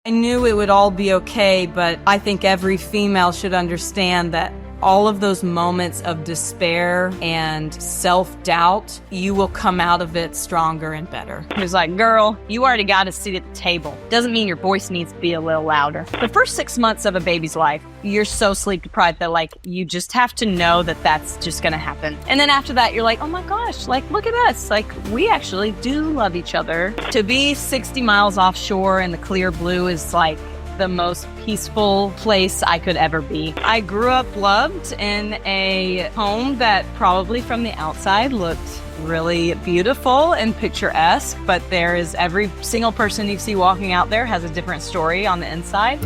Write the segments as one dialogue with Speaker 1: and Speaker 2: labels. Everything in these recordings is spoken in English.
Speaker 1: I knew it would all be okay, but I think every female should understand that all of those moments of despair and self-doubt, you will come out of it stronger and better.
Speaker 2: He was like, girl, you already got a seat at the table. Doesn't mean your voice needs to be a little louder. The first 6 months of a baby's life, you're so sleep deprived that like, you just have to know that that's just gonna happen. And then after that, you're like, oh my gosh, like, look at us. Like, we actually do love each other. To be 60 miles offshore in the clear blue is like the most peaceful place I could ever be. I grew up loved in a home that probably from the outside looked really beautiful and picturesque, but there is every single person you see walking out there has a different story on the inside.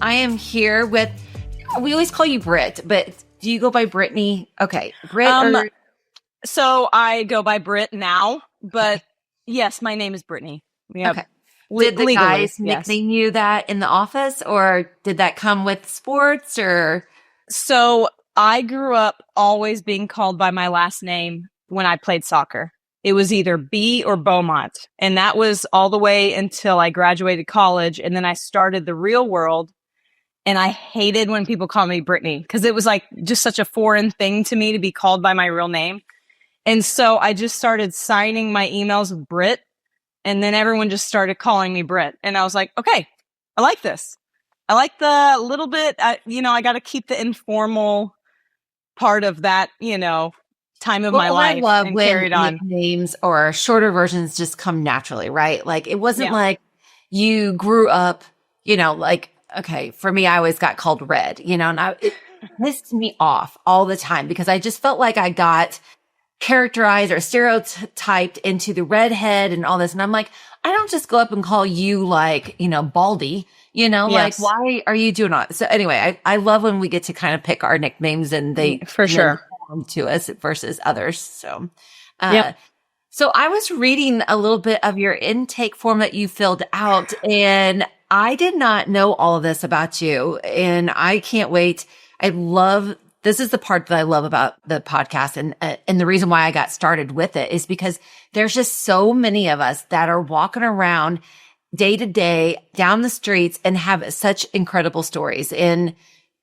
Speaker 3: I am here with, we always call you Britt, but do you go by Brittany? Okay, Britt
Speaker 2: So I go by Britt now, but yes, my name is Brittany. Yep.
Speaker 3: Okay. Did the guys nickname you that in the office, or did that come with sports, or?
Speaker 2: So I grew up always being called by my last name when I played soccer. It was either B or Beaumont. And that was all the way until I graduated college. And then I started the real world. And I hated when people call me Brittany because it was like just such a foreign thing to me to be called by my real name. And so I just started signing my emails with Britt. And then everyone just started calling me Britt. And I was like, okay, I like this. I like the little bit, I got to keep the informal part of that, time of my life.
Speaker 3: I love
Speaker 2: and
Speaker 3: when
Speaker 2: carried on.
Speaker 3: Names or shorter versions just come naturally, right? Like it wasn't like you grew up, okay, for me, I always got called Red, and it pissed me off all the time because I just felt like I got characterized or stereotyped into the redhead and all this. And I'm like, I don't just go up and call you like, Baldy, like why are you doing all that? So anyway, I love when we get to kind of pick our nicknames and they
Speaker 2: for sure
Speaker 3: to us versus others. So, So I was reading a little bit of your intake form that you filled out, and I did not know all of this about you, and I can't wait. This is the part that I love about the podcast. And the reason why I got started with it is because there's just so many of us that are walking around day to day down the streets and have such incredible stories. And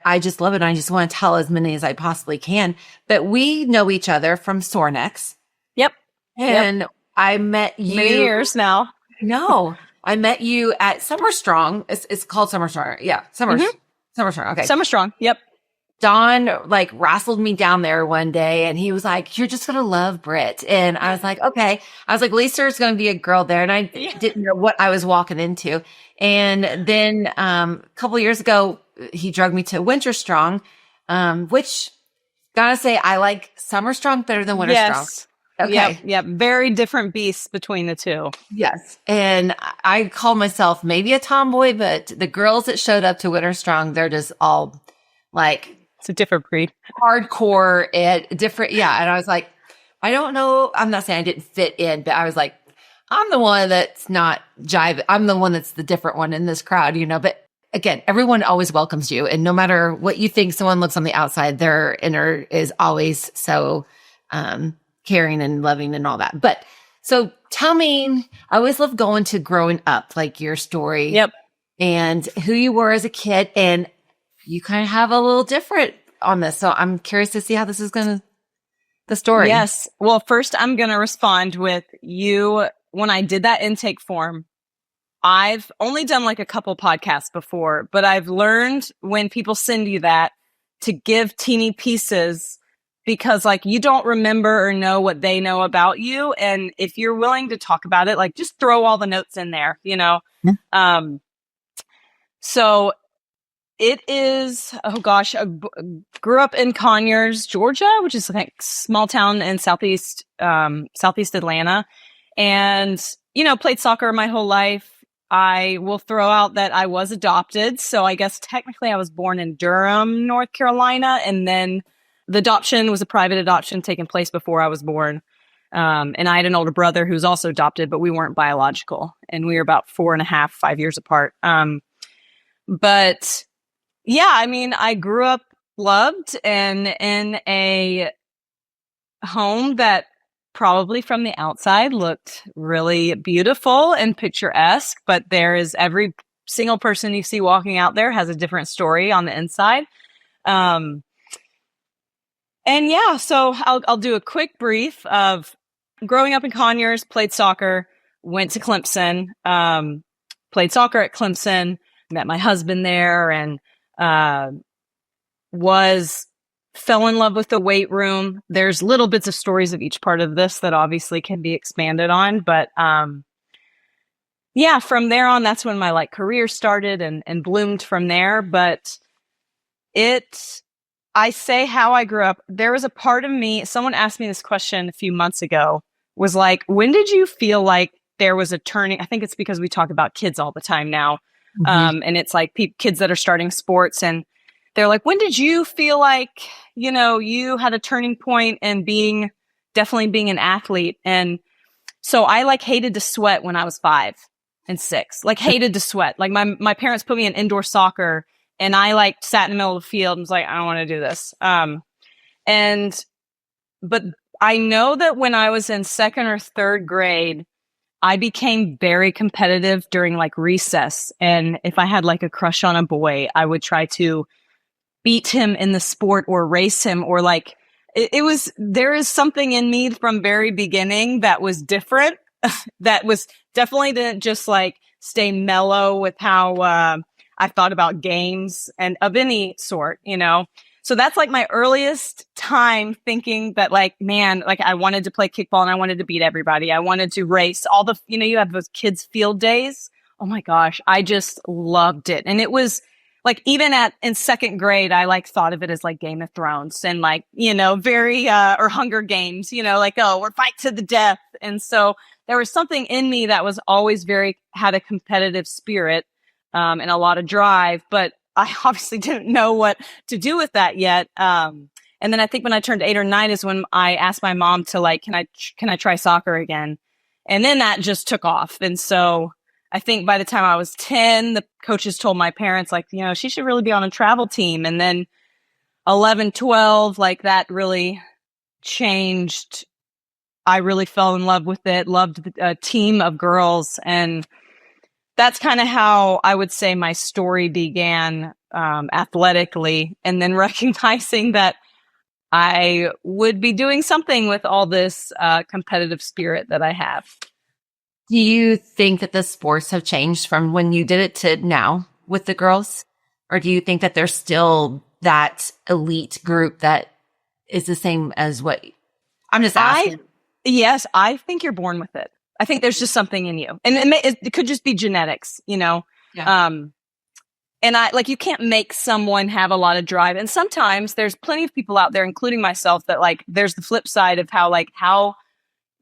Speaker 3: I just love it. And I just want to tell as many as I possibly can. But we know each other from Sorinex.
Speaker 2: Yep.
Speaker 3: And I met you.
Speaker 2: Many years now.
Speaker 3: No, I met you at Summer Strong. It's called Summer Strong. Yeah. Summer Strong. Okay.
Speaker 2: Summer Strong. Yep.
Speaker 3: Don like wrestled me down there one day and he was like, you're just going to love Britt. And I was like, okay. I was like, at least there's going to be a girl there. And I didn't know what I was walking into. And then, a couple of years ago, he drugged me to Winter Strong, which gotta say, I like Summer Strong better than Winter Strong. Okay.
Speaker 2: Yep. Very different beasts between the two.
Speaker 3: Yes. And I call myself maybe a tomboy, but the girls that showed up to Winter Strong, they're just all like,
Speaker 2: it's a different breed.
Speaker 3: Hardcore and different. Yeah. And I was like, I don't know. I'm not saying I didn't fit in, but I was like, I'm the one that's not jive. I'm the one that's the different one in this crowd, but again, everyone always welcomes you. And no matter what you think someone looks on the outside, their inner is always so, caring and loving and all that. But so tell me, I always love going to growing up, like your story.
Speaker 2: Yep.
Speaker 3: And who you were as a kid. And you kind of have a little different on this. So I'm curious to see how this is the story.
Speaker 2: Yes. Well, first I'm going to respond with you. When I did that intake form, I've only done like a couple podcasts before, but I've learned when people send you that to give teeny pieces because like you don't remember or know what they know about you. And if you're willing to talk about it, like just throw all the notes in there,
Speaker 3: Yeah.
Speaker 2: So it is, oh gosh, I grew up in Conyers, Georgia, which is like a small town in southeast Atlanta. And, played soccer my whole life. I will throw out that I was adopted. So I guess technically I was born in Durham, North Carolina. And then the adoption was a private adoption taking place before I was born. And I had an older brother who's also adopted, but we weren't biological. And we were about 4.5, 5 years apart. But yeah, I mean, I grew up loved and in a home that probably from the outside looked really beautiful and picturesque, but there is every single person you see walking out there has a different story on the inside. And yeah, so I'll do a quick brief of growing up in Conyers, played soccer, went to Clemson, played soccer at Clemson, met my husband there, and fell in love with the weight room. There's little bits of stories of each part of this that obviously can be expanded on, but yeah, from there on, that's when my career started and bloomed from there. But I say how I grew up. There was a part of me, someone asked me this question a few months ago, was like, when did you feel like there was a turning? I think it's because we talk about kids all the time now. And it's like kids that are starting sports, and they're like, when did you feel like, you had a turning point and definitely being an athlete? And so I hated to sweat when I was 5 and 6, hated to sweat. My parents put me in indoor soccer, and I sat in the middle of the field and was like, I don't want to do this. But I know that when I was in 2nd or 3rd grade, I became very competitive during recess. And if I had a crush on a boy, I would try to beat him in the sport or race him, or there is something in me from very beginning that was different. That was definitely didn't just stay mellow with how I thought about games and of any sort, So that's my earliest time thinking that man, I wanted to play kickball and I wanted to beat everybody. I wanted to race all the, you have those kids field days. Oh my gosh. I just loved it. And it was even in 2nd grade, I thought of it as Game of Thrones and very, or Hunger Games, oh, we're fight to the death. And so there was something in me that was always had a competitive spirit, and a lot of drive, but I obviously didn't know what to do with that yet. And then I think when I turned 8 or 9 is when I asked my mom to can I try soccer again? And then that just took off. And so I think by the time I was 10, the coaches told my parents, she should really be on a travel team. And then 11, 12, that really changed. I really fell in love with it, loved a team of girls. And that's kind of how I would say my story began athletically. And then recognizing that I would be doing something with all this competitive spirit that I have.
Speaker 3: Do you think that the sports have changed from when you did it to now with the girls? Or do you think that there's still that elite group that is the same as what I'm just asking?
Speaker 2: Yes, I think you're born with it. I think there's just something in you. And it could just be genetics, Yeah. And you can't make someone have a lot of drive. And sometimes there's plenty of people out there, including myself, that there's the flip side of how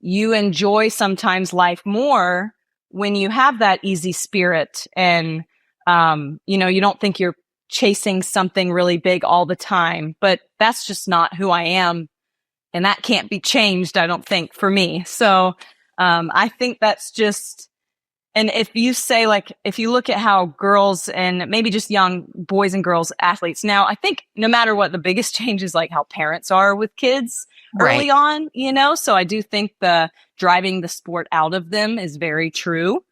Speaker 2: you enjoy sometimes life more when you have that easy spirit and, you don't think you're chasing something really big all the time, but that's just not who I am. And that can't be changed, I don't think, for me. So, I think that's just, and if you say if you look at how girls and maybe just young boys and girls athletes now, I think no matter what, the biggest change is how parents are with kids early on, so I do think the driving the sport out of them is very true.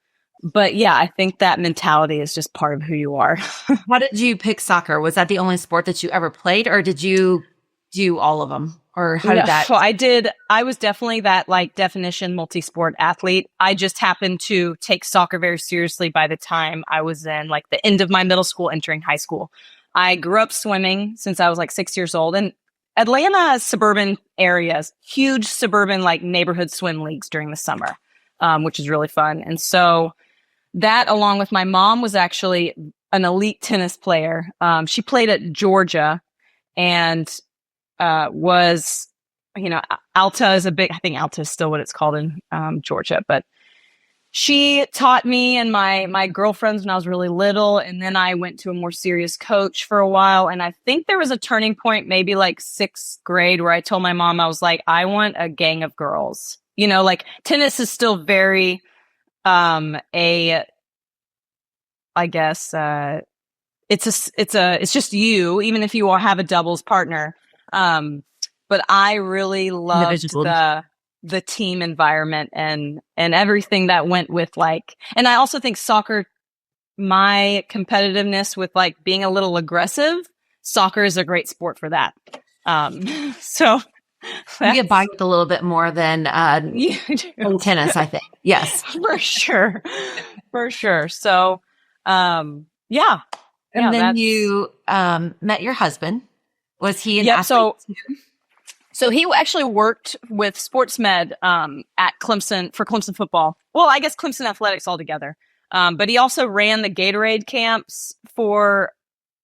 Speaker 2: But yeah, I think that mentality is just part of who you are.
Speaker 3: How did you pick soccer? Was that the only sport that you ever played, or did you do all of them? Or how did that?
Speaker 2: So I was definitely that definition multi-sport athlete. I just happened to take soccer very seriously by the time I was in the end of my middle school, entering high school. I grew up swimming since I was 6 years old, and Atlanta suburban areas, huge suburban neighborhood swim leagues during the summer, which is really fun. And so that, along with my mom, was actually an elite tennis player. She played at Georgia and was, Alta is I think Alta is still what it's called in Georgia, but she taught me and my girlfriends when I was really little. And then I went to a more serious coach for a while. And I think there was a turning point, maybe 6th grade, where I told my mom, I was I want a gang of girls. Tennis is still very, I guess, it's just you, even if you have a doubles partner. But I really loved the team environment and everything that went with like, and I also think soccer, my competitiveness with like being a little aggressive, soccer is a great sport for that. So
Speaker 3: you get biked a little bit more than tennis, I think. Yes,
Speaker 2: for sure. For sure. So, yeah.
Speaker 3: And then you met your husband. Was he an athlete too?
Speaker 2: So he actually worked with sports med at Clemson for Clemson football. Well, I guess Clemson athletics altogether. But he also ran the Gatorade camps for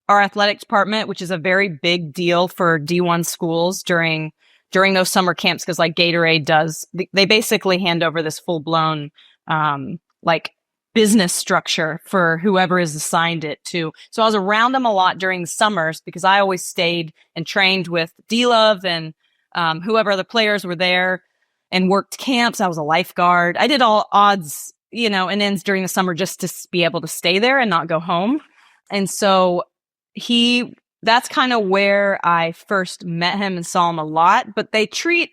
Speaker 2: our athletic department, which is a very big deal for D1 schools during those summer camps, because like Gatorade does, they basically hand over this full blown like business structure for whoever is assigned it to. So I was around them a lot during the summers because I always stayed and trained with D-Love and whoever other players were there and worked camps. I was a lifeguard. I did all odds, and ends during the summer just to be able to stay there and not go home. And so that's kind of where I first met him and saw him a lot. But they treat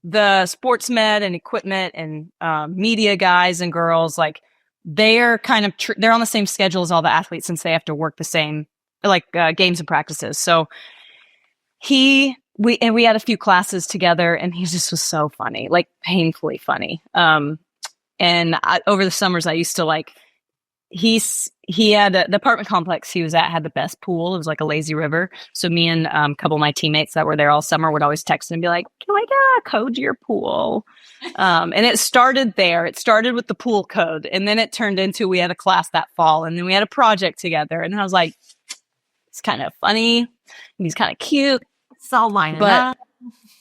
Speaker 2: the sports med and equipment and media guys and girls like they're kind of they're on the same schedule as all the athletes, since they have to work the same like games and practices. So we had a few classes together, and he just was so funny, like painfully funny. And over the summers, I used to like, he had the apartment complex he was at had the best pool. It was like a lazy river. So me and a couple of my teammates that were there all summer would always text him and be like, "Can I get a code to your pool?" And it started there. It started with the pool code, and then it turned into we had a class that fall, and then we had a project together. And I was like, it's kind of funny, and he's kind of cute.
Speaker 3: It's all lining up.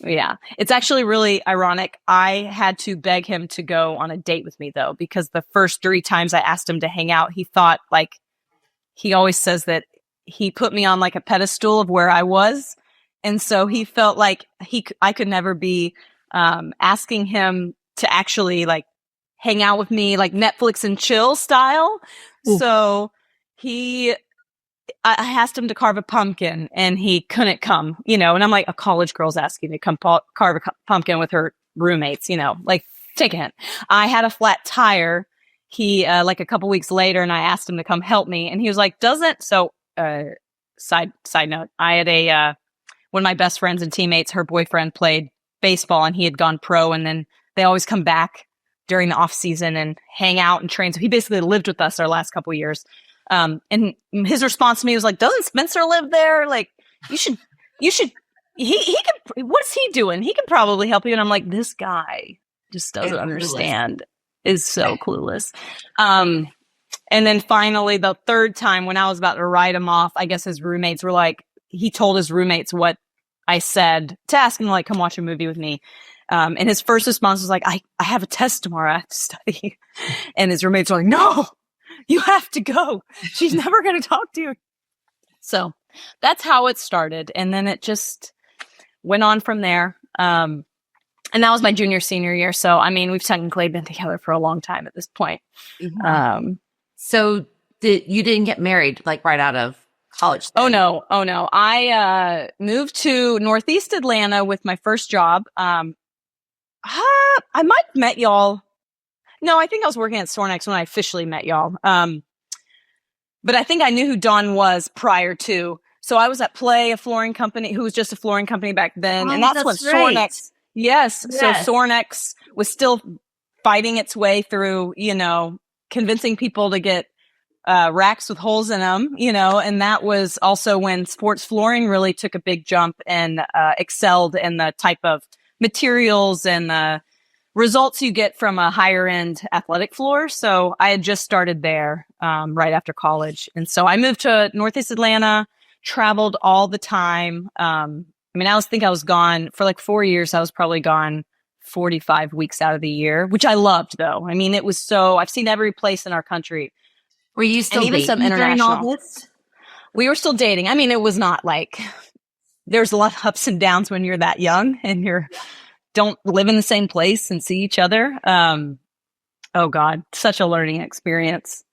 Speaker 2: Yeah, it's actually really ironic. I had to beg him to go on a date with me, though, because the first 3 times I asked him to hang out, he thought, like, he always says that he put me on like a pedestal of where I was. And so he felt like I could never be asking him to actually like hang out with me, like Netflix and chill style. Ooh. So I asked him to carve a pumpkin, and he couldn't come, and I'm like, a college girl's asking me to come carve a pumpkin with her roommates, like, take a hint. I had a flat tire. He, like a couple weeks later, and I asked him to come help me, and he was like, side note, I had one of my best friends and teammates, her boyfriend played baseball, and he had gone pro, and then they always come back during the off season and hang out and train. So he basically lived with us our last couple years. And his response to me was like, "Doesn't Spencer live there? Like, you should, he can, what's he doing? He can probably help you." And I'm like, this guy just doesn't understand, is so clueless. And then finally the 3rd time when I was about to write him off, I guess his roommates were like, he told his roommates what I said to ask him, like, come watch a movie with me. And his first response was like, I have a test tomorrow. I have to study. And his roommates were like, "No, you have to go. She's never going to talk to you." So that's how it started. And then it just went on from there. And that was my junior, senior year. So, I mean, we've technically been together for a long time at this point. Mm-hmm.
Speaker 3: So you didn't get married like right out of college then?
Speaker 2: Oh no. I moved to Northeast Atlanta with my first job. I might have met y'all. No, I think I was working at Sorinex when I officially met y'all. But I think I knew who Dawn was prior to. So I was at Play, a flooring company, who was just a flooring company back then.
Speaker 3: Oh,
Speaker 2: and that's when
Speaker 3: right.
Speaker 2: Sorinex. Yes. So Sorinex was still fighting its way through, convincing people to get racks with holes in them, and that was also when sports flooring really took a big jump and excelled in the type of materials and the results you get from a higher end athletic floor. So I had just started there right after college. And so I moved to Northeast Atlanta, traveled all the time. I think I was gone for like 4 years. I was probably gone 45 weeks out of the year, which I loved though. I mean, it was I've seen every place in our country.
Speaker 3: Were you still
Speaker 2: even some international?
Speaker 3: All this?
Speaker 2: We were still dating. I mean, it was not like there's a lot of ups and downs when you're that young and don't live in the same place and see each other. Oh God, such a learning experience.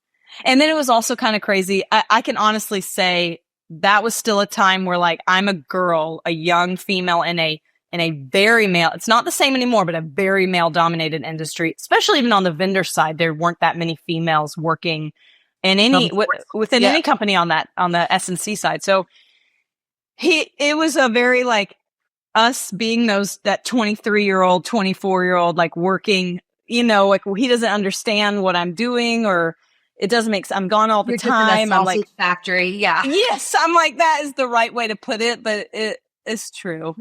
Speaker 2: And then it was also kind of crazy. I can honestly say that was still a time where like I'm a girl, a young female in a in a very male, it's not the same anymore, but a very male dominated industry, especially even on the vendor side. There weren't that many females working in any, within any company on the S&C side. So it was a very like us being that 23-year-old, 24-year-old, like working, like he doesn't understand what I'm doing, or it doesn't make sense. I'm gone all the time. I'm like
Speaker 3: factory. Yeah.
Speaker 2: Yes. I'm like, that is the right way to put it, but it is true,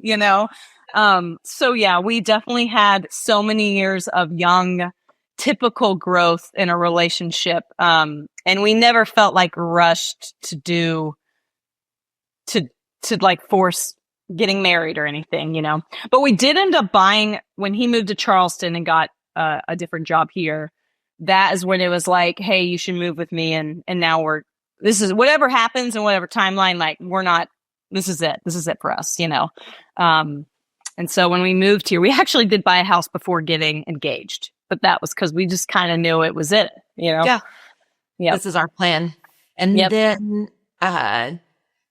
Speaker 2: So yeah, we definitely had so many years of young, typical growth in a relationship. And we never felt like rushed to like force getting married or anything, but we did end up buying when he moved to Charleston and got a different job here. That is when it was like, hey, you should move with me. And now this is whatever happens and whatever timeline, like this is it for us, and so when we moved here, we actually did buy a house before getting engaged, but that was because we just kind of knew it was it,
Speaker 3: Yeah. This is our plan. And then,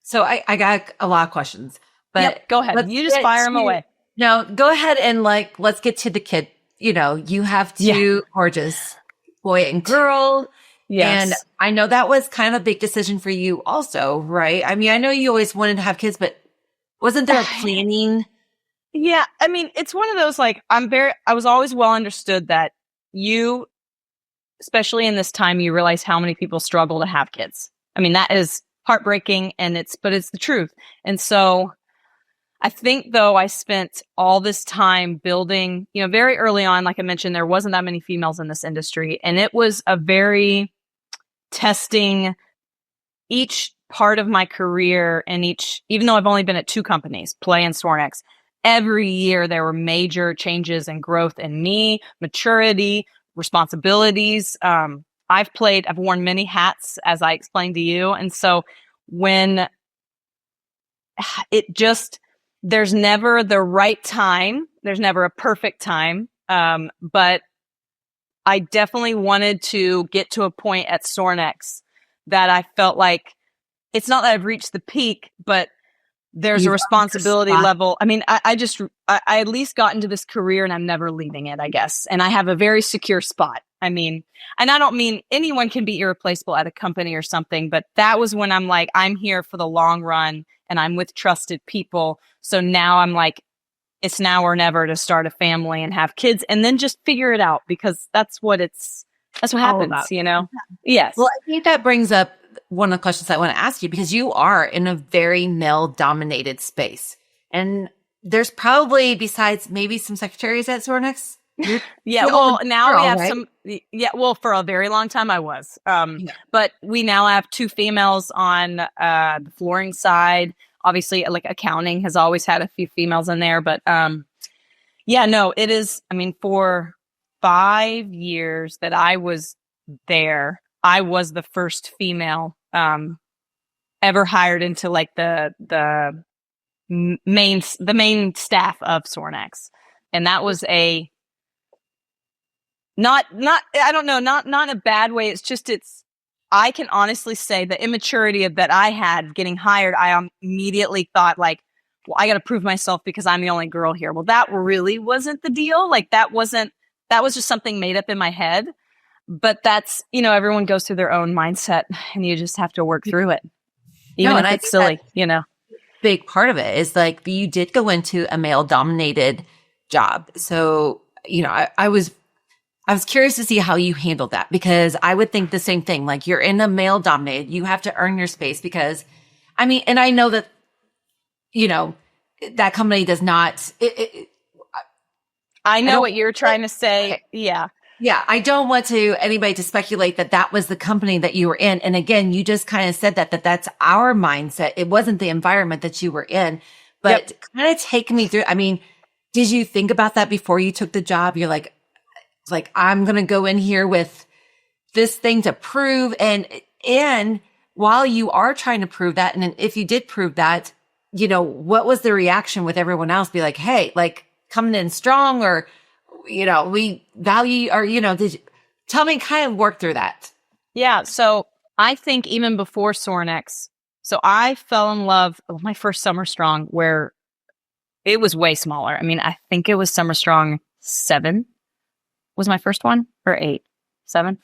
Speaker 3: so I got a lot of questions, but
Speaker 2: go ahead. You just fire them away.
Speaker 3: No, go ahead and let's get to the kid. You have two gorgeous boy and girl. Yes. And I know that was kind of a big decision for you also, right? I mean, I know you always wanted to have kids, but wasn't there a planning?
Speaker 2: Yeah. I mean, it's one of those, like, I was always well understood that you, especially in this time, you realize how many people struggle to have kids. I mean, that is heartbreaking but it's the truth. And so I think though I spent all this time building, very early on, like I mentioned, there wasn't that many females in this industry, and it was a very testing each part of my career, and even though I've only been at 2 companies, Play and Sorinex, every year there were major changes and growth in me, maturity, responsibilities. I've worn many hats, as I explained to you. And so when there's never the right time, there's never a perfect time. But I definitely wanted to get to a point at Sorinex that I felt like it's not that I've reached the peak, but there's a responsibility level. I mean, I at least got into this career and I'm never leaving it, I guess. And I have a very secure spot. I mean, and I don't mean anyone can be irreplaceable at a company or something, but that was when I'm like, I'm here for the long run and I'm with trusted people. So now I'm like, it's now or never to start a family and have kids and then just figure it out, because that's what happens, Yes.
Speaker 3: Well, I think that brings up one of the questions I want to ask you, because you are in a very male dominated space, and there's probably, besides maybe some secretaries at Sorinex.
Speaker 2: Well, now we have some. Yeah, well, for a very long time I was. But we now have 2 females on the flooring side. Obviously, like accounting has always had a few females in there, but it is. I mean, for 5 years that I was there, I was the first female ever hired into like the main staff of Sorinex, and that was not I don't know, not in a bad way. It's just I can honestly say the immaturity that I had getting hired, I immediately thought like, well, I got to prove myself because I'm the only girl here. Well, that really wasn't the deal. Like that was just something made up in my head. But that's, everyone goes through their own mindset and you just have to work through it. Even if it's silly,
Speaker 3: Big part of it is like you did go into a male dominated job. So, I was curious to see how you handled that, because I would think the same thing. Like you're in a male dominated, you have to earn your space because and I know that, that company does not.
Speaker 2: I know what you're trying to say.
Speaker 3: Okay.
Speaker 2: Yeah.
Speaker 3: Yeah. I don't want anybody to speculate that was the company that you were in. And again, you just kind of said that's our mindset. It wasn't the environment that you were in, but kind of take me through. I mean, did you think about that before you took the job? You're like, I'm going to go in here with this thing to prove. And while you are trying to prove that, and if you did prove that, what was the reaction with everyone else? Be like, hey, like coming in strong, or, we value, or, tell me, kind of work through that.
Speaker 2: Yeah. So I think even before Sorinex, so I fell in love with my first summer strong, where It was way smaller. I mean, I think it was Summer Strong 7 was my first one, or 8, 7.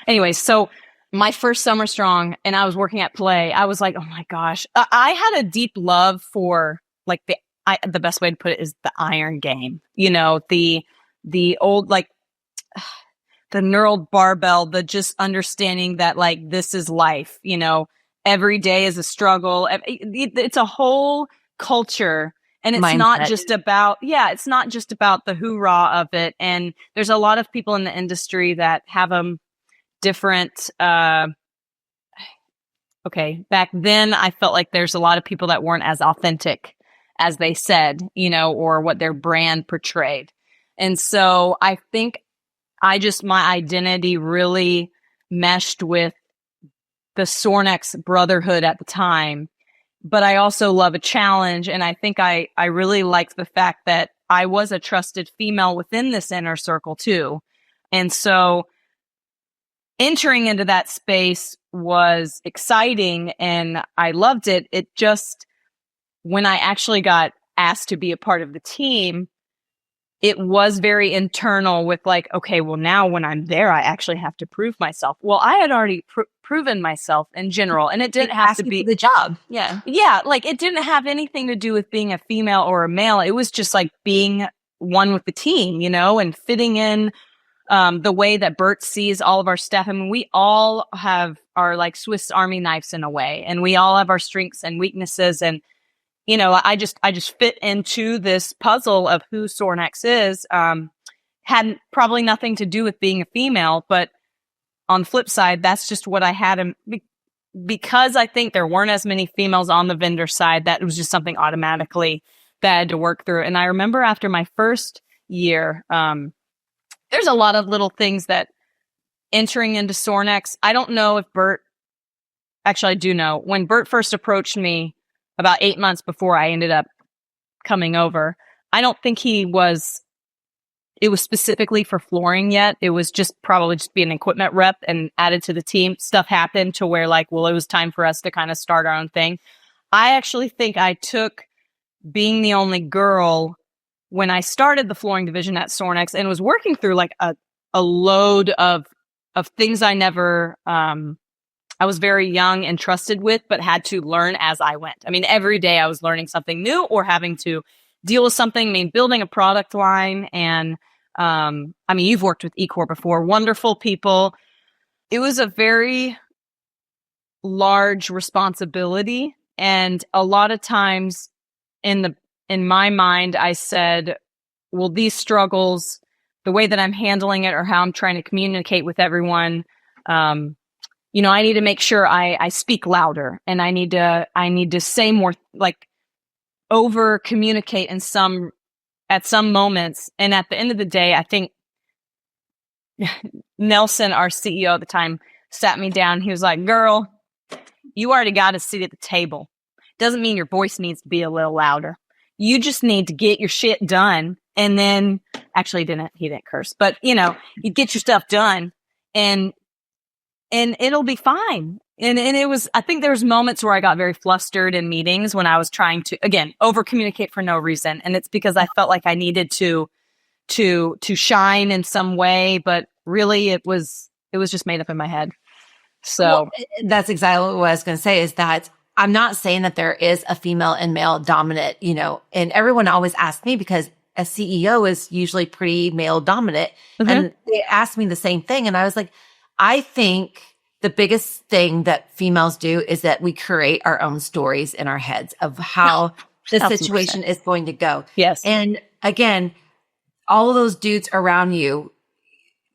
Speaker 2: Anyways, so my first Summer Strong, and I was working at Play. I was like, oh my gosh. I had a deep love for like the best way to put it is the iron game. You know, the old, like the knurled barbell, the just understanding that like this is life, you know, every day is a struggle. It's a whole culture. And it's
Speaker 3: Mindset.
Speaker 2: not just about, it's not just about the hoorah of it. And there's a lot of people in the industry that have different, okay, back then I felt like there's a lot of people that weren't as authentic as they said, you know, or what their brand portrayed. And so I think my identity really meshed with the Sorinex brotherhood at the time. But I also love a challenge. And I think I really liked the fact that I was a trusted female within this inner circle too. And so entering into that space was exciting and I loved it. It just, when I actually got asked to be a part of the team, it was very internal with like, okay, well now when I'm there, I actually have to prove myself. Well, I had already proven myself in general, and it didn't have to be
Speaker 3: the job.
Speaker 2: Yeah. Like it didn't have anything to do with being a female or a male. It was just like being one with the team, you know, and fitting in the way that Bert sees all of our staff. I mean, we all have our like Swiss Army knives in a way, and we all have our strengths and weaknesses. And, you know, I just fit into this puzzle of who Sorinex is. Had probably nothing to do with being a female, but on the flip side, that's just what I had. Because I think there weren't as many females on the vendor side, that was just something automatically that I had to work through. And I remember after my first year, there's a lot of little things that entering into Sorinex, I don't know if actually I do know. When Bert first approached me about 8 months before I ended up coming over, I don't think it was specifically for flooring yet. It was just probably just be an equipment rep and added to the team. Stuff happened to where like, well, it was time for us to kind of start our own thing. I actually think I took being the only girl when I started the flooring division at Sorinex and was working through like a load of things I never, I was very young and trusted with, but had to learn as I went. I mean, every day I was learning something new or having to deal with something. I mean, building a product line and, I mean, you've worked with Ecor before, wonderful people. It was a very large responsibility. And a lot of times in my mind, I said, well, these struggles, the way that I'm handling it or how I'm trying to communicate with everyone, you know, I need to make sure I speak louder and I need to say more, like over communicate at some moments. And at the end of the day, I think Nelson, our CEO at the time, sat me down. He was like, girl, you already got a seat at the table. Doesn't mean your voice needs to be a little louder. You just need to get your shit done. And then actually he didn't curse, but you know, you get your stuff done and it'll be fine. And it was, I think there was moments where I got very flustered in meetings when I was trying to, again, over communicate for no reason. And it's because I felt like I needed to shine in some way, but really it was just made up in my head. So
Speaker 3: well, that's exactly what I was going to say, is that I'm not saying that there is a female and male dominant, you know, and everyone always asks me because a CEO is usually pretty male dominant. Mm-hmm. And they asked me the same thing. And I was like, I think the biggest thing that females do is that we create our own stories in our heads of how the situation is going to go.
Speaker 2: Yes.
Speaker 3: And again, all of those dudes around you,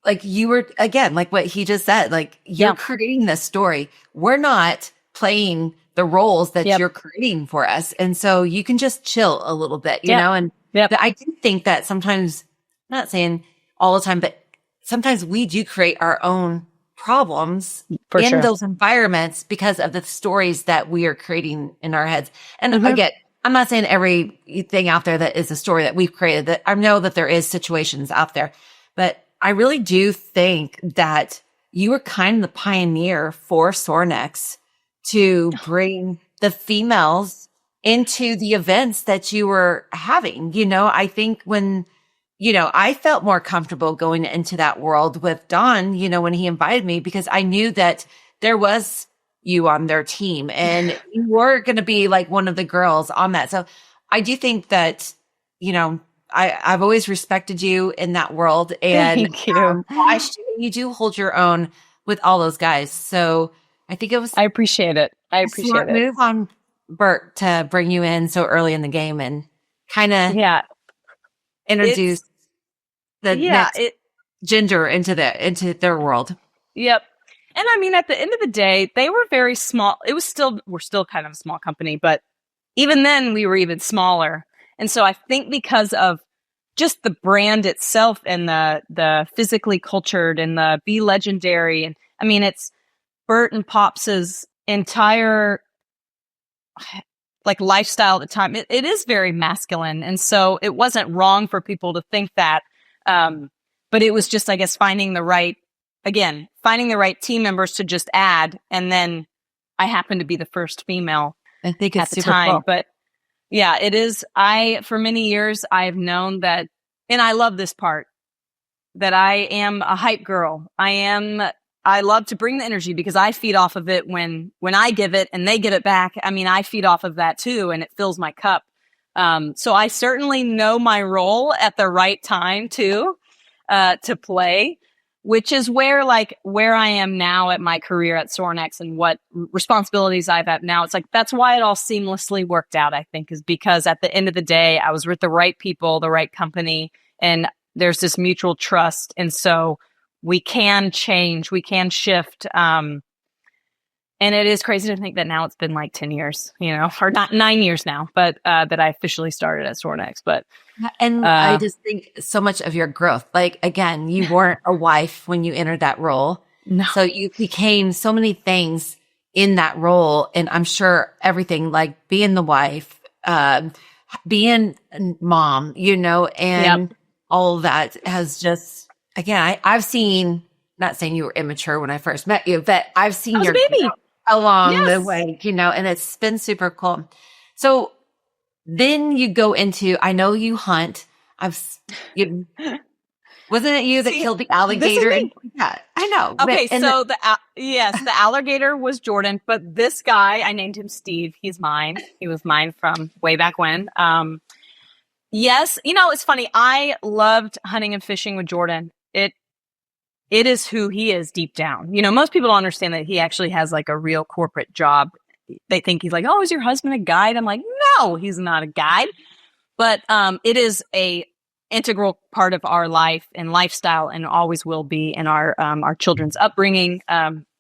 Speaker 3: like you were, again, like what he just said, like you're creating this story. We're not playing the roles that you're creating for us. And so you can just chill a little bit, you know? And I do think that sometimes, I'm not saying all the time, but sometimes we do create our own problems in those environments because of the stories that we are creating in our heads. And again, I'm not saying everything out there that is a story that we've created. That I know that there is situations out there, but I really do think that you were kind of the pioneer for Sorinex to bring the females into the events that you were having. I think when, I felt more comfortable going into that world with Don, when he invited me, because I knew that there was you on their team and you were going to be like one of the girls on that. So I do think that, I've always respected you in that world. And
Speaker 2: Thank you.
Speaker 3: you do hold your own with all those guys. So I think it was
Speaker 2: I appreciate it. I
Speaker 3: a
Speaker 2: appreciate
Speaker 3: smart
Speaker 2: it.
Speaker 3: move on Bert to bring you in so early in the game and kind of introduce the next gender into their world.
Speaker 2: Yep. And I mean, at the end of the day, they were very small. We're still kind of a small company, but even then we were even smaller. And so I think because of just the brand itself and the physically cultured and the be legendary. And I mean, it's Bert and Pops's entire like lifestyle at the time. It is very masculine. And so it wasn't wrong for people to think that. But it was just, I guess, finding the right team members to just add. And then I happened to be the first female
Speaker 3: I think it's
Speaker 2: at the
Speaker 3: super
Speaker 2: time.
Speaker 3: cool.
Speaker 2: But yeah, it is. For many years, I've known that, and I love this part, that I am a hype girl. I love to bring the energy because I feed off of it when I give it and they give it back. I mean, I feed off of that too, and it fills my cup. So I certainly know my role at the right time too, to play, which is where I am now at my career at Sorinex and what responsibilities I've had now. It's like, that's why it all seamlessly worked out, I think, is because at the end of the day, I was with the right people, the right company, and there's this mutual trust. And so we can change, we can shift. And it is crazy to think that now it's been like 10 years, or not 9 years now, but that I officially started at Sorinex. But
Speaker 3: I just think so much of your growth, like, again, you weren't a wife when you entered that role.
Speaker 2: No.
Speaker 3: So you became so many things in that role. And I'm sure everything like being the wife, being mom, and all of that has just, again, I've seen, not saying you were immature when I first met you, but I've seen your
Speaker 2: baby
Speaker 3: along the way, and it's been super cool. So then you go into, I know you hunt. Wasn't it you that killed the alligator? Yeah, I know.
Speaker 2: Okay, so the alligator was Jordan, but this guy, I named him Steve. He's mine. He was mine from way back when. Yes, it's funny. I loved hunting and fishing with Jordan. It is who he is deep down. Most people don't understand that he actually has like a real corporate job. They think he's like, oh, is your husband a guide? I'm like, no, he's not a guide. But it is a integral part of our life and lifestyle, and always will be in our children's upbringing.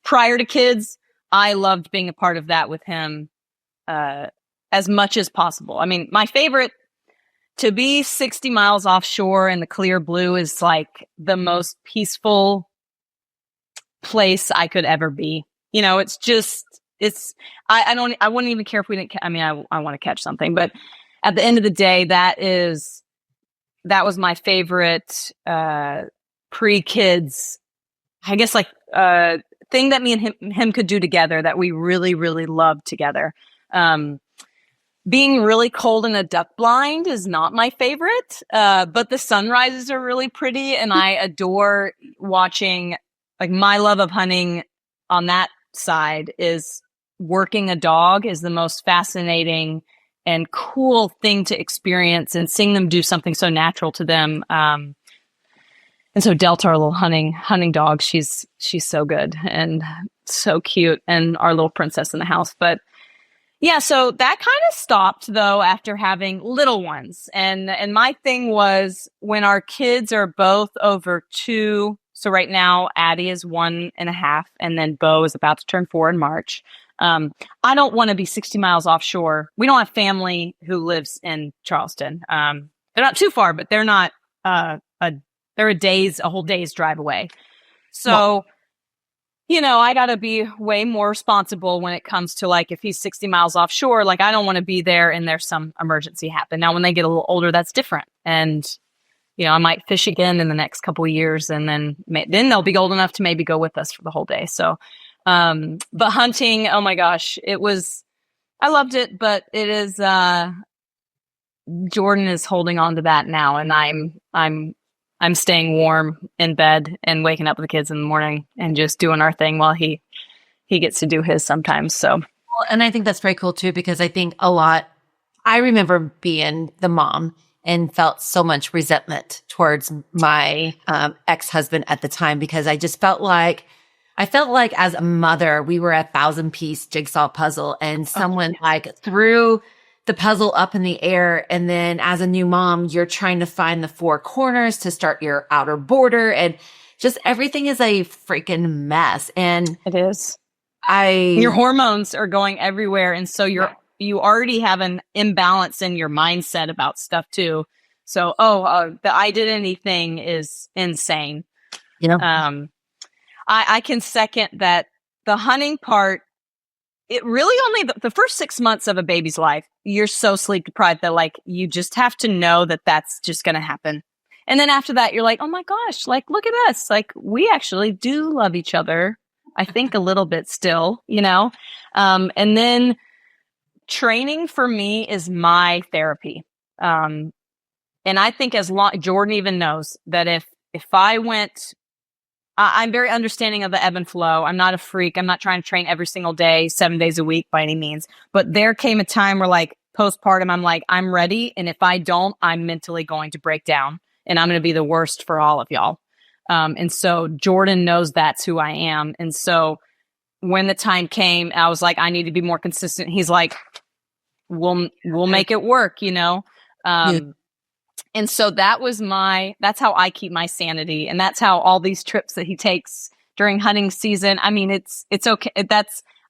Speaker 2: Prior to kids, I loved being a part of that with him as much as possible. I mean, my favorite, to be 60 miles offshore in the clear blue, is like the most peaceful place I could ever be. It's just, I wouldn't even care if we didn't, I want to catch something, but at the end of the day, that was my favorite, pre-kids, I guess, like, thing that me and him could do together that we really, really loved together. Being really cold in a duck blind is not my favorite, but the sunrises are really pretty, and I adore watching. Like, my love of hunting on that side is working a dog is the most fascinating and cool thing to experience, and seeing them do something so natural to them. And so Delta, our little hunting dog, she's so good and so cute, and our little princess in the house. But yeah, so that kind of stopped though after having little ones. And my thing was, when our kids are both over 2, so right now Addie is 1.5, and then Bo is about to turn 4 in March. I don't want to be 60 miles offshore. We don't have family who lives in Charleston. They're not too far, but they're not, they're a whole day's drive away. So, I got to be way more responsible when it comes to, like, if he's 60 miles offshore, like, I don't want to be there and there's some emergency happen. Now, when they get a little older, that's different. And, I might fish again in the next couple of years, and then they'll be old enough to maybe go with us for the whole day. So, but hunting, oh my gosh, it was I loved it, but it is, Jordan is holding on to that now, and I'm staying warm in bed and waking up with the kids in the morning and just doing our thing while he gets to do his sometimes. So,
Speaker 3: Well, and I think that's very cool too, because I think I remember being the mom and felt so much resentment towards my ex-husband at the time, because I felt like as a mother, we were a 1,000-piece jigsaw puzzle, and someone like threw the puzzle up in the air. And then as a new mom, you're trying to find the four corners to start your outer border, and just everything is a freaking mess. And
Speaker 2: it is. Your hormones are going everywhere. And so you already have an imbalance in your mindset about stuff too. So, the I did anything is insane. I can second that. The hunting part, it really only the first 6 months of a baby's life, you're so sleep deprived that like, you just have to know that that's just going to happen. And then after that, you're like, oh my gosh, like, look at us. Like, we actually do love each other. I think a little bit still, and then training for me is my therapy. And I think Jordan even knows that if I went, I'm very understanding of the ebb and flow. I'm not a freak. I'm not trying to train every single day, 7 days a week by any means. But there came a time where like postpartum, I'm like, I'm ready. And if I don't, I'm mentally going to break down, and I'm going to be the worst for all of y'all. And so Jordan knows that's who I am. And so when the time came, I was like, I need to be more consistent. He's like, we'll make it work, And so that's how I keep my sanity. And that's how all these trips that he takes during hunting season. I mean, it's okay.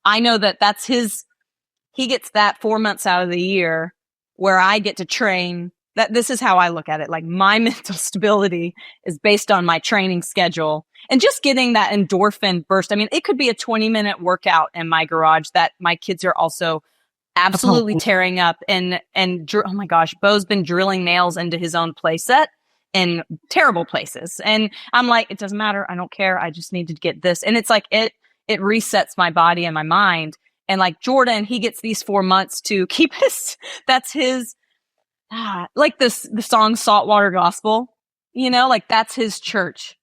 Speaker 2: I know that's he gets that 4 months out of the year where I get to train. This is how I look at it. Like, my mental stability is based on my training schedule and just getting that endorphin burst. I mean, it could be a 20-minute workout in my garage that my kids are also absolutely tearing up. And oh my gosh, Bo's been drilling nails into his own play set in terrible places. And I'm like, it doesn't matter. I don't care. I just need to get this. And it's like, it resets my body and my mind. And like Jordan, he gets these 4 months to keep that's his, like the song Saltwater Gospel, like that's his church.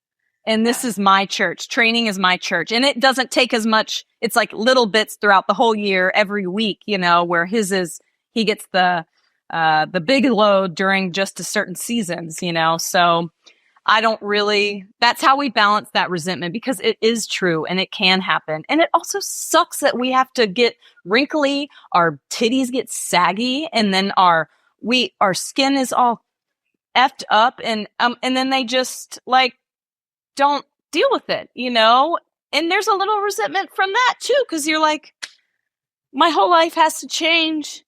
Speaker 2: And this is my church. Training is my church. And it doesn't take as much. It's like little bits throughout the whole year, every week, where his is, he gets the big load during just a certain seasons, So I don't really, that's how we balance that resentment, because it is true and it can happen. And it also sucks that we have to get wrinkly, our titties get saggy, and then our skin is all effed up, and then they just like don't deal with it, and there's a little resentment from that too, because you're like, my whole life has to change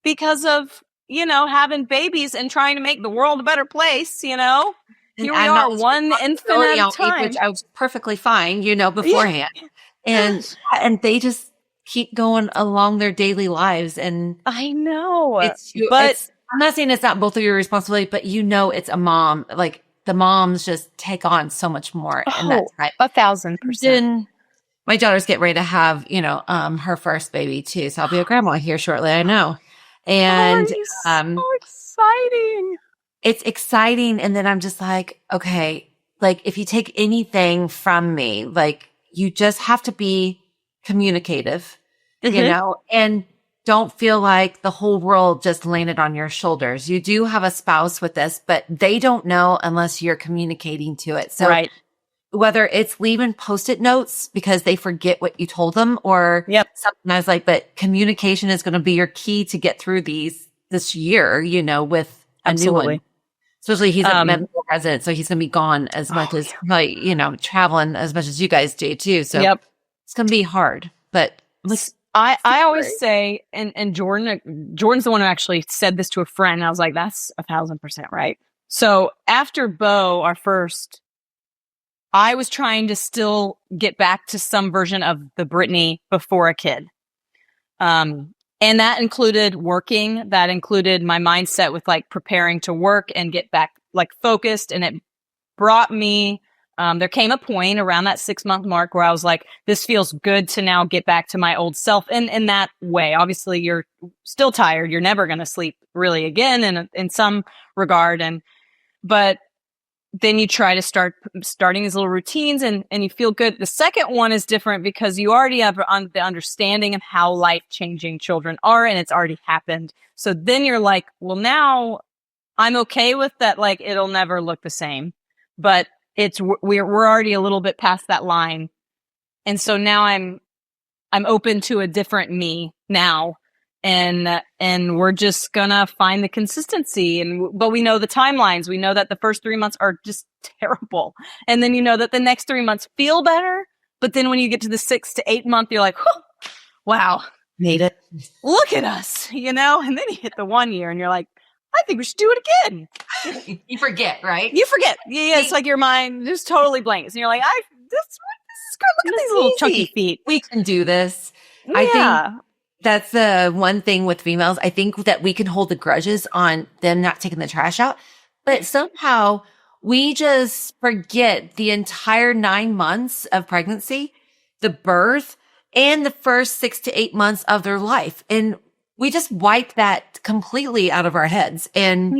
Speaker 2: because of having babies and trying to make the world a better place. Here we are, one infant at a time,
Speaker 3: which I was perfectly fine, beforehand. And they just keep going along their daily lives. And
Speaker 2: I know,
Speaker 3: but I'm not saying it's not both of your responsibility, but it's a mom. Like, the moms just take on so much more. And that's right.
Speaker 2: 1,000%.
Speaker 3: My daughter's getting ready to have, her first baby too. So I'll be a grandma here shortly. I know. And
Speaker 2: so exciting.
Speaker 3: It's exciting. And then I'm just like, okay, like, if you take anything from me, like, you just have to be communicative, and don't feel like the whole world just landed on your shoulders. You do have a spouse with this, but they don't know unless you're communicating to it. So whether it's leaving Post-it notes because they forget what you told them, or something, I was like, but communication is going to be your key to get through this year, with a new one. Especially he's a medical resident, so he's going to be gone as much as, traveling as much as you guys do too. So it's going to be hard, but
Speaker 2: I always say, and Jordan's the one who actually said this to a friend. And I was like, that's 1,000% right. So after Bo, our first, I was trying to still get back to some version of the Brittany before a kid. And that included working. That included my mindset with like preparing to work and get back like focused. And it brought me there came a point around that 6-month mark where I was like, this feels good to now get back to my old self. And in that way, obviously you're still tired. You're never going to sleep really again in some regard. But then you try to starting these little routines and you feel good. The second one is different because you already have the understanding of how life-changing children are, and it's already happened. So then you're like, well, now I'm okay with that. Like, it'll never look the same, but we're already a little bit past that line. And so now I'm open to a different me now. And we're just gonna find the consistency. But we know the timelines. We know that the first 3 months are just terrible. And then you know that the next 3 months feel better. But then when you get to the 6 to 8 month, you're like, wow,
Speaker 3: Made it.
Speaker 2: look at us, And then you hit the 1 year and you're like, I think we should do it again.
Speaker 3: You forget, right?
Speaker 2: You forget. Yeah, it's like your mind just totally blanks. And you're like, this is good. Look at these little chunky feet.
Speaker 3: We can do this.
Speaker 2: Yeah.
Speaker 3: I think that's the one thing with females. I think that we can hold the grudges on them not taking the trash out, but somehow we just forget the entire 9 months of pregnancy, the birth, and the first 6 to 8 months of their life. And we just wipe that completely out of our heads and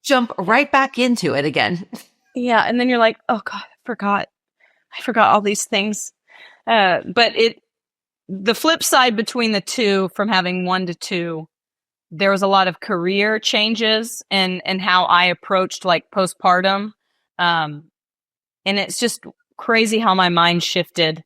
Speaker 3: jump right back into it again.
Speaker 2: Yeah. And then you're like, oh God, I forgot all these things. But the flip side between the two, from having 1 to 2, there was a lot of career changes and how I approached like postpartum. And it's just crazy how my mind shifted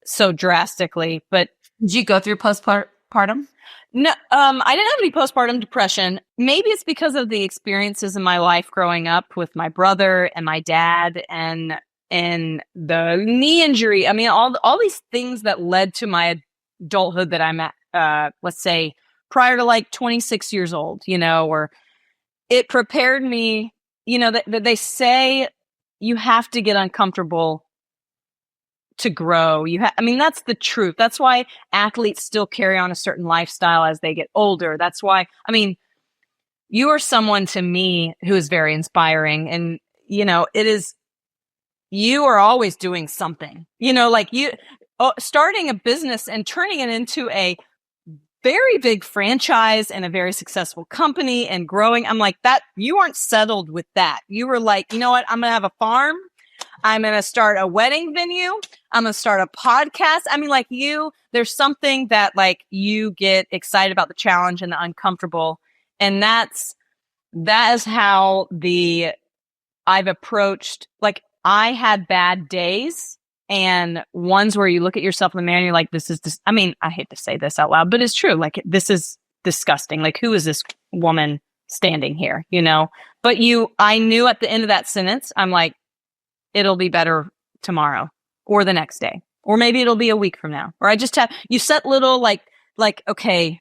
Speaker 2: so drastically. But
Speaker 3: did you go through postpartum?
Speaker 2: No, I didn't have any postpartum depression. Maybe it's because of the experiences in my life growing up with my brother and my dad and the knee injury. I mean, all these things that led to my adulthood that I'm at, let's say prior to like 26 years old, or it prepared me, that they say you have to get uncomfortable to grow. That's the truth. That's why athletes still carry on a certain lifestyle as they get older. That's why, you are someone to me who is very inspiring, and, you are always doing something, starting a business and turning it into a very big franchise and a very successful company and growing. I'm like, that you aren't settled with that. You were like, you know what? I'm going to have a farm. I'm going to start a wedding venue. I'm going to start a podcast. There's something that like you get excited about the challenge and the uncomfortable. And that is how I've approached, like, I had bad days and ones where you look at yourself in the mirror and you're like, I hate to say this out loud, but it's true. Like, this is disgusting. Like, who is this woman standing here? But I knew at the end of that sentence, I'm like, it'll be better tomorrow or the next day, or maybe it'll be a week from now. Or I just you set little like, okay,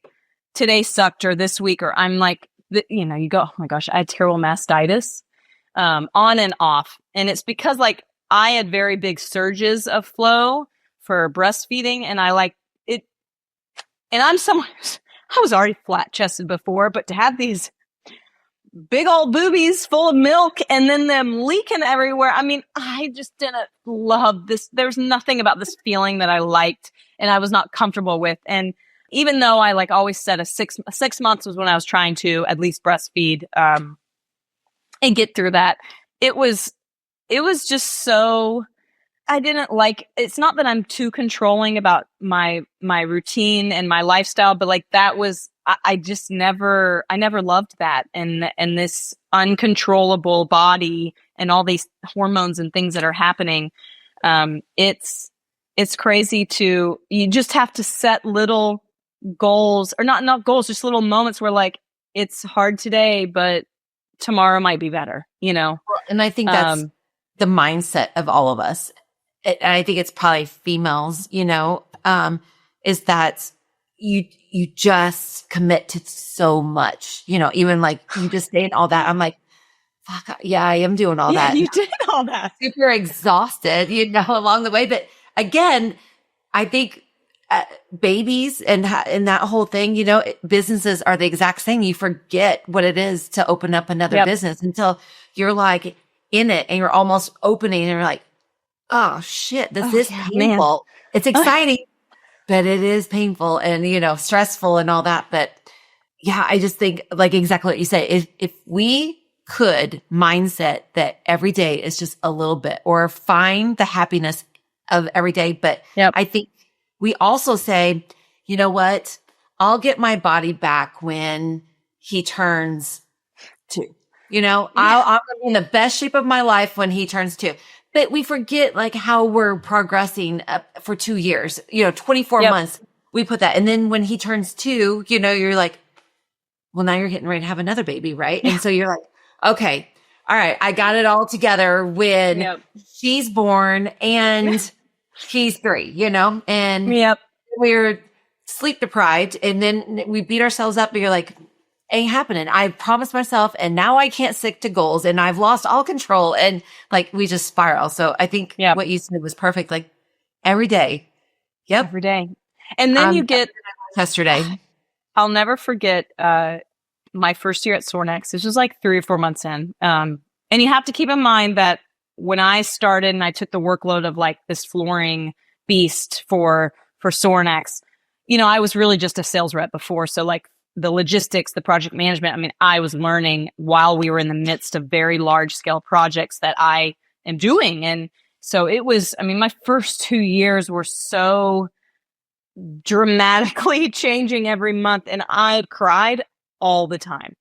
Speaker 2: today sucked, or this week, or I'm like, you go, oh my gosh, I had terrible mastitis, on and off. And it's because like I had very big surges of flow for breastfeeding, and I like it. And I'm someone, I was already flat chested before, but to have these big old boobies full of milk and then them leaking everywhere. I just didn't love this. There's nothing about this feeling that I liked and I was not comfortable with. And even though I like always said 6 months was when I was trying to at least breastfeed, and get through that, it was just so, I didn't like, it's not that I'm too controlling about my routine and my lifestyle, but like that was, I never loved that. And this uncontrollable body and all these hormones and things that are happening. It's crazy you just have to set little goals, or not goals, just little moments where like, it's hard today, but tomorrow might be better,
Speaker 3: And I think that's the mindset of all of us. And I think it's probably females, is that you just commit to so much, even like you just saying all that. I'm like, fuck, yeah, I am doing all that.
Speaker 2: You did all that.
Speaker 3: Super exhausted, along the way. But again, I think babies and that whole thing, businesses are the exact same. You forget what it is to open up another business until you're like, in it and you're almost opening and you're like, oh shit, this is painful. Man. It's exciting, but it is painful and, stressful and all that. But yeah, I just think like exactly what you say. If we could mindset that every day is just a little bit or find the happiness of every day. But I think we also say, you know what? I'll get my body back when he turns 2. I'm going to be in the best shape of my life when he turns 2. But we forget like how we're progressing for 2 years, 24 months. We put that. And then when he turns 2, you're like, well, now you're getting ready to have another baby. Right. And so you're like, okay, all right. I got it all together when she's born and he's 3, and we're sleep deprived. And then we beat ourselves up and you're like, ain't happening. I promised myself and now I can't stick to goals and I've lost all control and like we just spiral. So I think what you said was perfect. Like every day. Yep.
Speaker 2: Every day. And then you get
Speaker 3: yesterday.
Speaker 2: I'll never forget my first year at Sorinex. This was like 3 or 4 months in. And you have to keep in mind that when I started and I took the workload of like this flooring beast for Sorinex, I was really just a sales rep before. So like the logistics, the project management, I mean, I was learning while we were in the midst of very large scale projects that I am doing. And so it was, my first 2 years were so dramatically changing every month. And I cried all the time.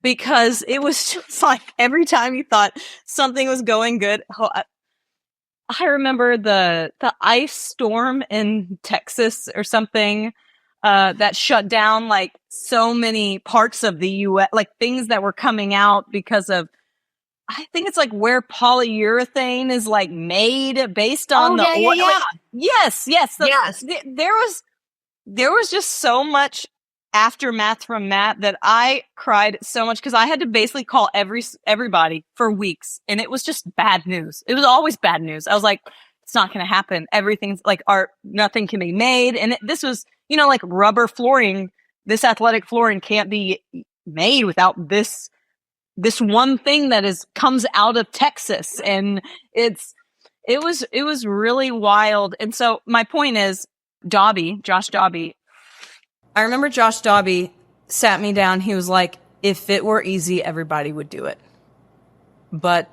Speaker 2: Because it was just like every time you thought something was going good. I remember the ice storm in Texas or something that shut down like so many parts of the U.S., like things that were coming out because of, I think it's like where polyurethane is like made based on the oil. Like, yes. There was just so much aftermath from that I cried so much because I had to basically call everybody for weeks, and it was just bad news. It was always bad news. I was like, it's not going to happen. Everything's like nothing can be made, and this was like rubber flooring. This athletic flooring can't be made without this one thing that comes out of Texas, and it was really wild. And so my point is, Josh Dobby.
Speaker 1: I remember Josh Dobby sat me down. He was like, if it were easy, everybody would do it. But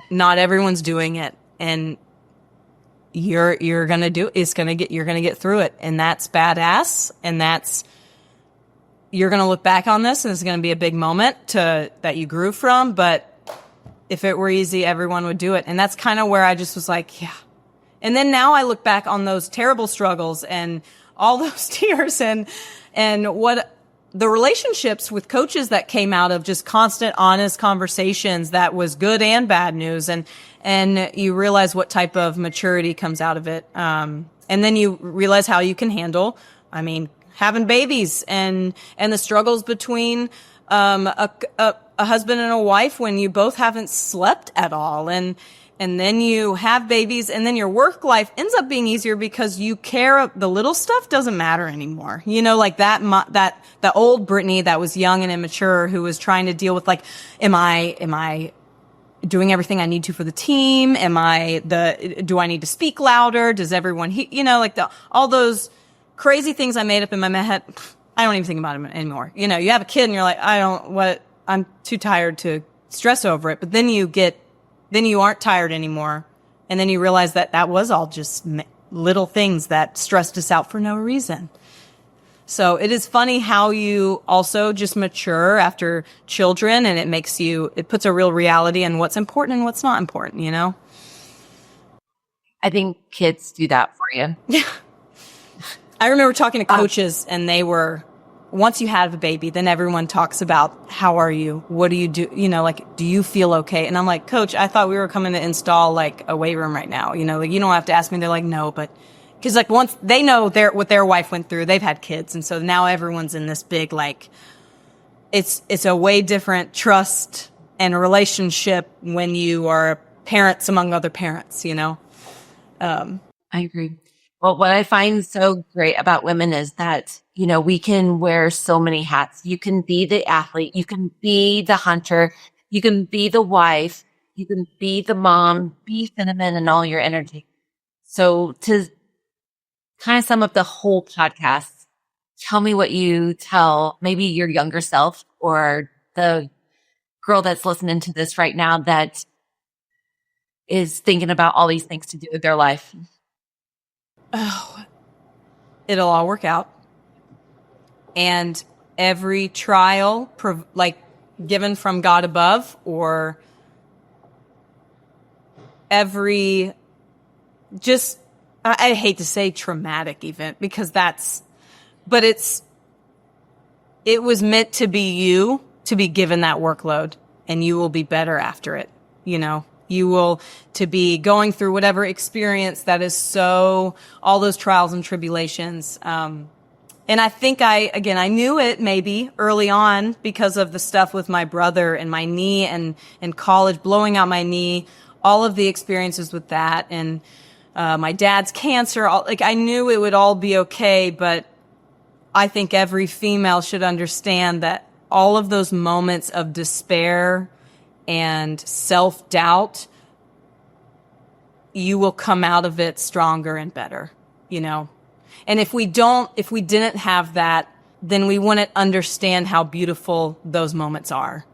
Speaker 1: not everyone's doing it. And you're going to do it. You're going to get through it. And that's badass. And you're going to look back on this and it's going to be a big moment that you grew from. But if it were easy, everyone would do it. And that's kind of where I just was like, yeah. And then now I look back on those terrible struggles and all those tears and what the relationships with coaches that came out of just constant, honest conversations that was good and bad news. And you realize what type of maturity comes out of it. And then you realize how you can handle, having babies and the struggles between, a husband and a wife when you both haven't slept at all. And then you have babies, and then your work life ends up being easier because you care. The little stuff doesn't matter anymore. Like the old Brittany that was young and immature who was trying to deal with like, am I doing everything I need to for the team? Do I need to speak louder? Does everyone all those crazy things I made up in my head. I don't even think about them anymore. You have a kid and you're like, I'm too tired to stress over it. But then you aren't tired anymore. And then you realize that was all just little things that stressed us out for no reason. So it is funny how you also just mature after children, and it puts a real reality in what's important and what's not important,
Speaker 3: I think kids do that for you.
Speaker 1: Yeah. I remember talking to coaches and they were, once you have a baby, then everyone talks about, how are you? What do you do? Do you feel okay? And I'm like, Coach, I thought we were coming to install like a weight room right now. You don't have to ask me. They're like, no, but because like once they know what their wife went through, they've had kids. And so now everyone's in this big, like, it's a way different trust and relationship when you are parents among other parents,
Speaker 3: I agree. Well, what I find so great about women is that, we can wear so many hats. You can be the athlete. You can be the hunter. You can be the wife. You can be the mom, be cinnamon and all your energy. So to kind of sum up the whole podcast, tell me what you tell maybe your younger self or the girl that's listening to this right now that is thinking about all these things to do with their life.
Speaker 1: Oh, it'll all work out. And every trial, given from God above, or every I hate to say traumatic event, because it was meant to be you to be given that workload, and you will be better after it. You will to be going through whatever experience that is all those trials and tribulations. And I think I knew it maybe early on because of the stuff with my brother and my knee and college, blowing out my knee, all of the experiences with that, and my dad's cancer. I knew it would all be okay, but I think every female should understand that all of those moments of despair and self-doubt, you will come out of it stronger and better, And if we didn't have that, then we wouldn't understand how beautiful those moments are.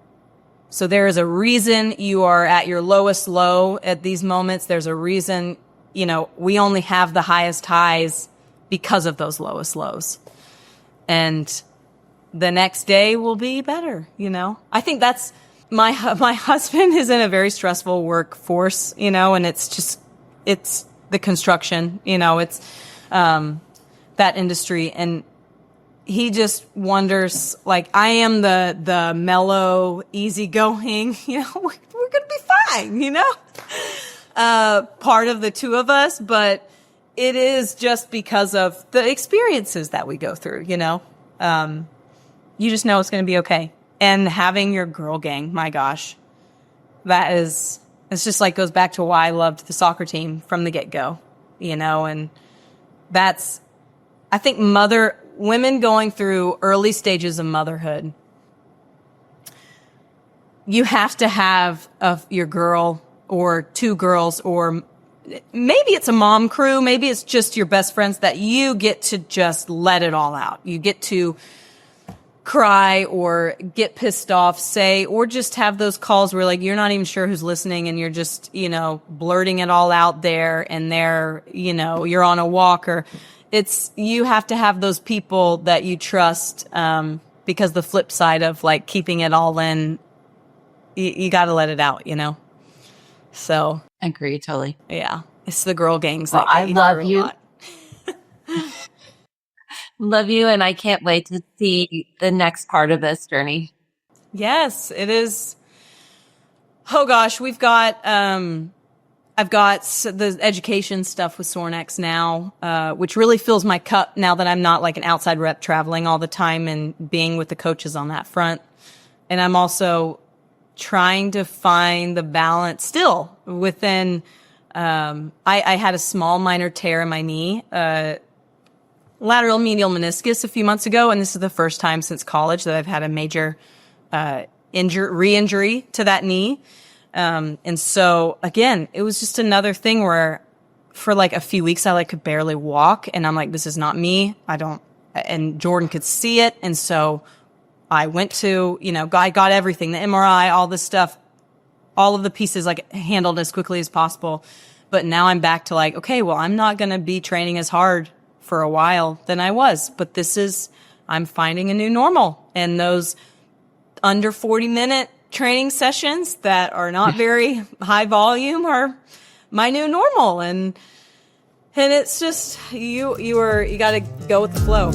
Speaker 1: So there is a reason you are at your lowest low at these moments. There's a reason, we only have the highest highs because of those lowest lows. And the next day will be better, I think that's my husband is in a very stressful workforce, and it's the construction, it's that industry, and he just wonders, I am the mellow, easygoing, we're gonna be fine, part of the two of us, but it is just because of the experiences that we go through, you just know it's gonna be okay. And having your girl gang, my gosh, it's just goes back to why I loved the soccer team from the get-go, and that's, I think women going through early stages of motherhood, you have to have your girl or two girls, or maybe it's a mom crew, maybe it's just your best friends that you get to just let it all out. You get to cry or get pissed off, or just have those calls where you're not even sure who's listening, and you're just, blurting it all out there, and you're on a walk, or you have to have those people that you trust, because the flip side of keeping it all in, you got to let it out, So.
Speaker 3: Agree, totally.
Speaker 1: Yeah. It's the girl gangs.
Speaker 3: Well, I love you. Love you, and I can't wait to see the next part of this journey.
Speaker 1: Yes, it is. Oh gosh, we've got I've got the education stuff with Sorinex now, which really fills my cup now that I'm not an outside rep traveling all the time and being with the coaches on that front. And I'm also trying to find the balance still within. I had a small minor tear in my knee, lateral medial meniscus a few months ago, and this is the first time since college that I've had a major re-injury to that knee. And so again, it was just another thing where for a few weeks I could barely walk, and I'm this is not me. And Jordan could see it. And so I went to, I got everything, the MRI, all this stuff, all of the pieces handled as quickly as possible. But now I'm back to okay, well, I'm not going to be training as hard for a while than I was, but I'm finding a new normal. And those under 40-minute training sessions that are not very high volume are my new normal. And it's just, you got to go with the flow.